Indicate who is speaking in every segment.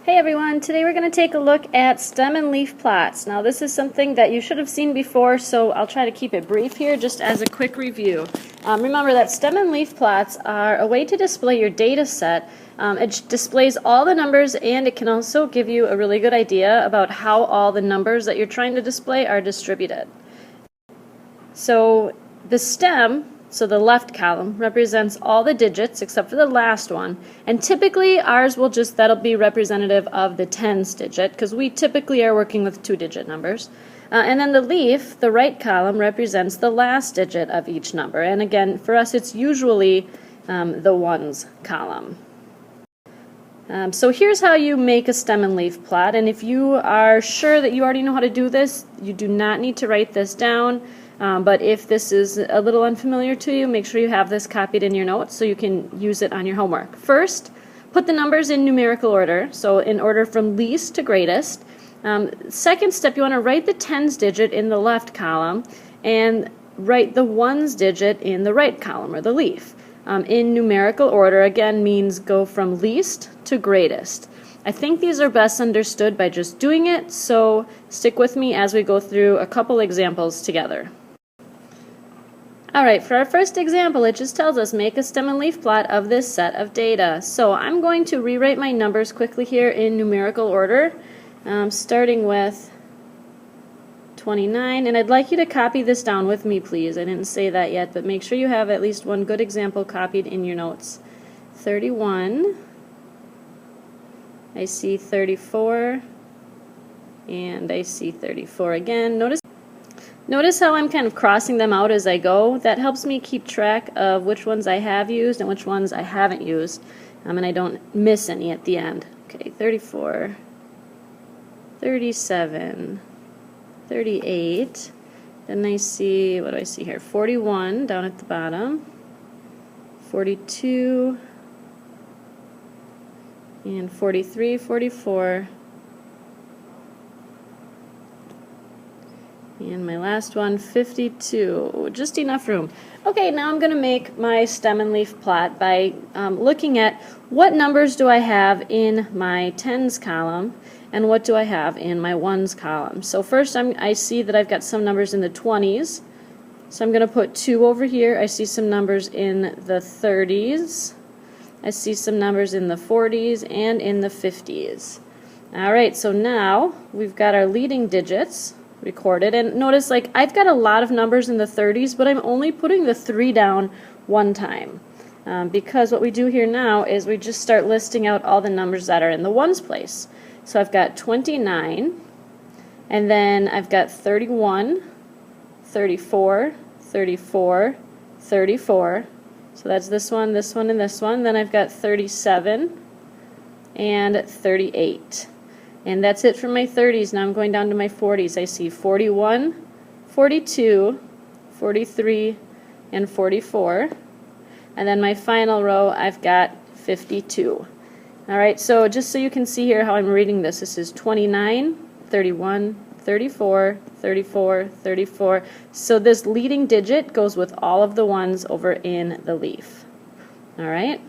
Speaker 1: Hey everyone, today we're going to take a look at stem and leaf plots. Now this is something that you should have seen before, so I'll try to keep it brief here just as a quick review. Remember that stem and leaf plots are a way to display your data set. It displays all the numbers, and it can also give you a really good idea about how all the numbers that you're trying to display are distributed. So the stem, so the left column, represents all the digits except for the last one, and typically ours that'll be representative of the tens digit because we typically are working with two-digit numbers. And then the leaf, the right column, represents the last digit of each number, and again for us it's usually the ones column. So here's how you make a stem and leaf plot, and if you are sure that you already know how to do this, you do not need to write this down. But if this is a little unfamiliar to you, make sure you have this copied in your notes so you can use it on your homework. First, put the numbers in numerical order, so in order from least to greatest. Second step, you want to write the tens digit in the left column and write the ones digit in the right column, or the leaf. In numerical order, again, means go from least to greatest. I think these are best understood by just doing it, so stick with me as we go through a couple examples together. Alright, for our first example, it just tells us make a stem and leaf plot of this set of data. So I'm going to rewrite my numbers quickly here in numerical order, starting with 29, and I'd like you to copy this down with me, please. I didn't say that yet, but make sure you have at least one good example copied in your notes. 31, I see 34, and I see 34 again. Notice how I'm kind of crossing them out as I go. That helps me keep track of which ones I have used and which ones I haven't used, and I don't miss any at the end. Okay, 34, 37, 38, then I see, what do I see here? 41 down at the bottom, 42, and 43, 44, and my last one, 52. Just enough room. Okay, now I'm going to make my stem and leaf plot by looking at what numbers do I have in my tens column and what do I have in my ones column. So first I see that I've got some numbers in the 20s, so I'm going to put 2 over here. I see some numbers in the 30s. I see some numbers in the 40s and in the 50s. Alright, so now we've got our leading digits recorded, and notice like I've got a lot of numbers in the 30s, but I'm only putting the 3 down one time because what we do here now is we just start listing out all the numbers that are in the ones place. So I've got 29, and then I've got 31, 34, 34, 34, so that's this one, and this one. Then I've got 37 and 38. And that's it for my 30s. Now I'm going down to my 40s. I see 41, 42, 43, and 44. And then my final row, I've got 52. Alright, so just so you can see here how I'm reading this, this is 29, 31, 34, 34, 34. So this leading digit goes with all of the ones over in the leaf. Alright?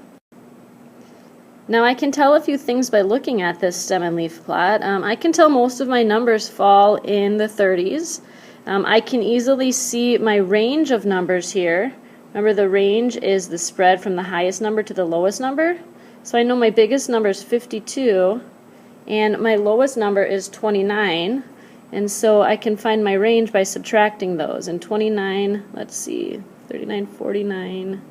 Speaker 1: Now I can tell a few things by looking at this stem and leaf plot. I can tell most of my numbers fall in the 30s. I can easily see my range of numbers here. Remember, the range is the spread from the highest number to the lowest number. So I know my biggest number is 52 and my lowest number is 29, and so I can find my range by subtracting those. And 29, let's see, 39, 49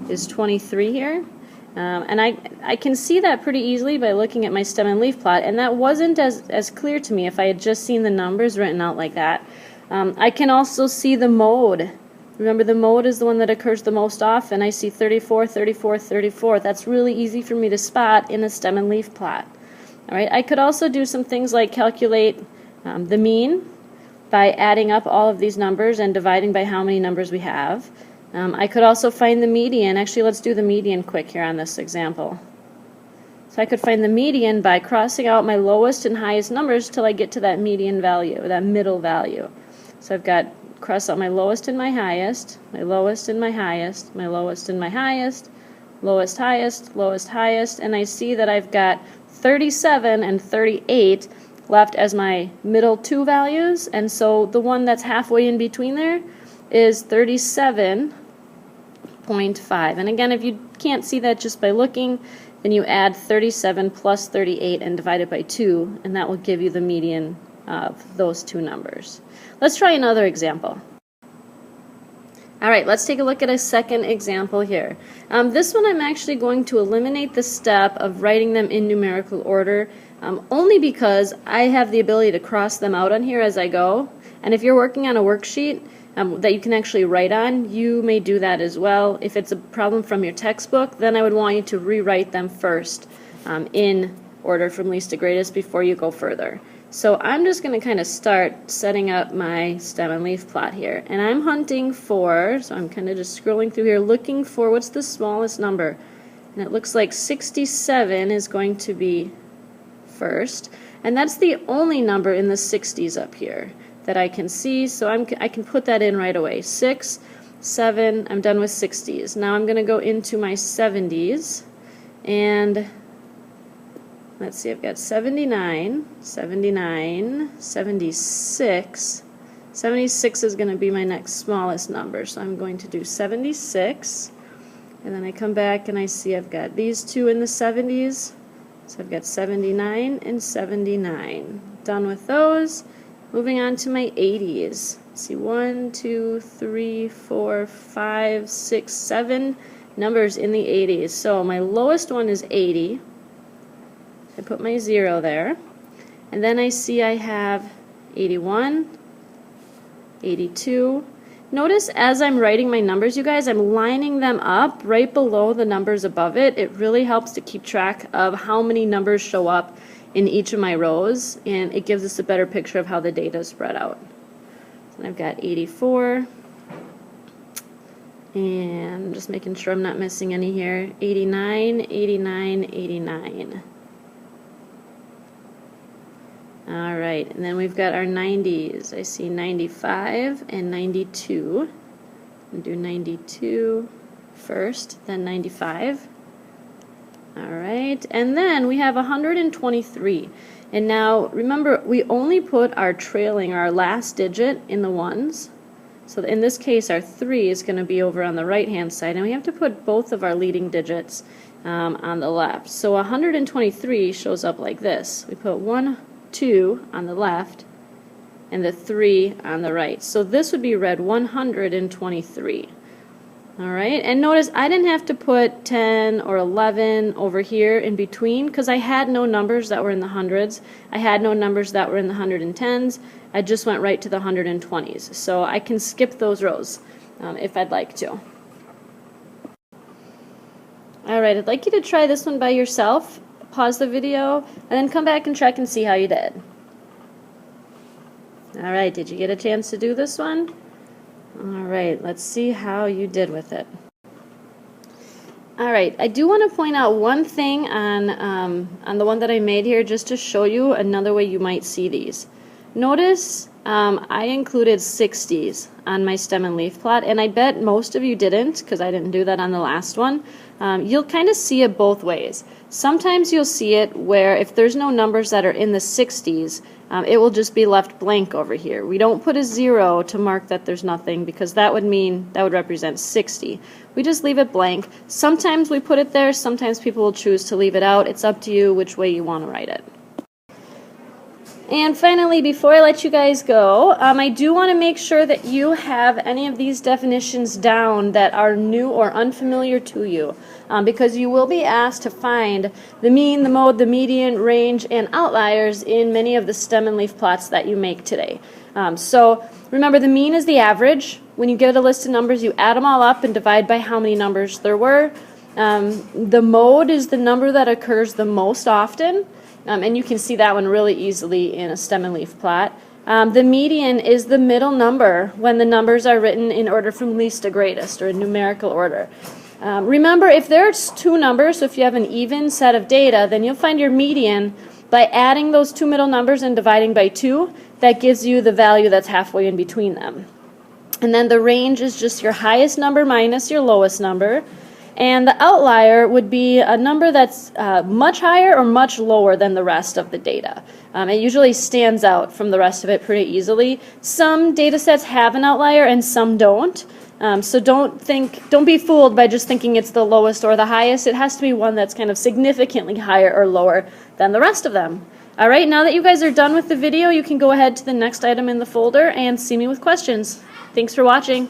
Speaker 1: is 23 here, and I can see that pretty easily by looking at my stem and leaf plot, and that wasn't as clear to me if I had just seen the numbers written out like that. I can also see the mode. Remember, the mode is the one that occurs the most often. I see 34, 34, 34. That's really easy for me to spot in a stem and leaf plot. Alright, I could also do some things like calculate the mean by adding up all of these numbers and dividing by how many numbers we have. I could also find the median. Actually, let's do the median quick here on this example. So I could find the median by crossing out my lowest and highest numbers till I get to that median value, that middle value. So I've got cross out my lowest and my highest, my lowest and my highest, my lowest and my highest, lowest, highest, and I see that I've got 37 and 38 left as my middle two values, and so the one that's halfway in between there is 37.5. And again, if you can't see that just by looking, then you add 37 plus 38 and divide it by 2, and that will give you the median of those two numbers. Let's try another example. All right, let's take a look at a second example here. This one I'm actually going to eliminate the step of writing them in numerical order, only because I have the ability to cross them out on here as I go. And if you're working on a worksheet that you can actually write on, you may do that as well. If it's a problem from your textbook, then I would want you to rewrite them first in order from least to greatest before you go further. So I'm just going to kind of start setting up my stem and leaf plot here. And I'm hunting for, so I'm kind of just scrolling through here looking for what's the smallest number. And it looks like 67 is going to be first. And that's the only number in the 60s up here that I can see. So I can put that in right away. 6, 7, I'm done with 60s. Now I'm going to go into my 70s. And let's see, I've got 79, 79, 76. 76 is going to be my next smallest number, so I'm going to do 76. And then I come back and I see I've got these two in the 70s. So I've got 79 and 79. Done with those. Moving on to my 80s. Let's see, 1, 2, 3, 4, 5, 6, 7 numbers in the 80s. So my lowest one is 80. I put my 0 there, and then I see I have 81, 82. Notice as I'm writing my numbers, you guys, I'm lining them up right below the numbers above it. It really helps to keep track of how many numbers show up in each of my rows, and it gives us a better picture of how the data is spread out. So I've got 84, and I'm just making sure I'm not missing any here. 89, 89, 89. Alright, and then we've got our 90s. I see 95 and 92. I'll do 92 first, then 95. Alright, and then we have 123. And now, remember, we only put our trailing, or our last digit, in the ones. So in this case, our 3 is going to be over on the right-hand side, and we have to put both of our leading digits on the left. So 123 shows up like this. We put 1, 2 on the left and the 3 on the right. So this would be read 123. Alright, and notice I didn't have to put 10 or 11 over here in between because I had no numbers that were in the hundreds. I had no numbers that were in the 110s. I just went right to the 120s. So I can skip those rows if I'd like to. Alright, I'd like you to try this one by yourself. Pause the video, and then come back and check and see how you did. Alright, did you get a chance to do this one? Alright, let's see how you did with it. Alright, I do want to point out one thing on the one that I made here just to show you another way you might see these. Notice I included 60s on my stem and leaf plot, and I bet most of you didn't because I didn't do that on the last one. You'll kind of see it both ways. Sometimes you'll see it where if there's no numbers that are in the 60s, it will just be left blank over here. We don't put a 0 to mark that there's nothing because that would represent 60. We just leave it blank. Sometimes we put it there, sometimes people will choose to leave it out. It's up to you which way you want to write it. And finally, before I let you guys go, I do want to make sure that you have any of these definitions down that are new or unfamiliar to you, because you will be asked to find the mean, the mode, the median, range, and outliers in many of the stem and leaf plots that you make today. So remember, the mean is the average. When you get a list of numbers, you add them all up and divide by how many numbers there were. The mode is the number that occurs the most often. And you can see that one really easily in a stem and leaf plot. The median is the middle number when the numbers are written in order from least to greatest, or in numerical order. Remember, if there's two numbers, so if you have an even set of data, then you'll find your median by adding those two middle numbers and dividing by 2. That gives you the value that's halfway in between them. And then the range is just your highest number minus your lowest number. And the outlier would be a number that's much higher or much lower than the rest of the data. It usually stands out from the rest of it pretty easily. Some data sets have an outlier and some don't. So don't be fooled by just thinking it's the lowest or the highest. It has to be one that's kind of significantly higher or lower than the rest of them. All right, now that you guys are done with the video, you can go ahead to the next item in the folder and see me with questions. Thanks for watching.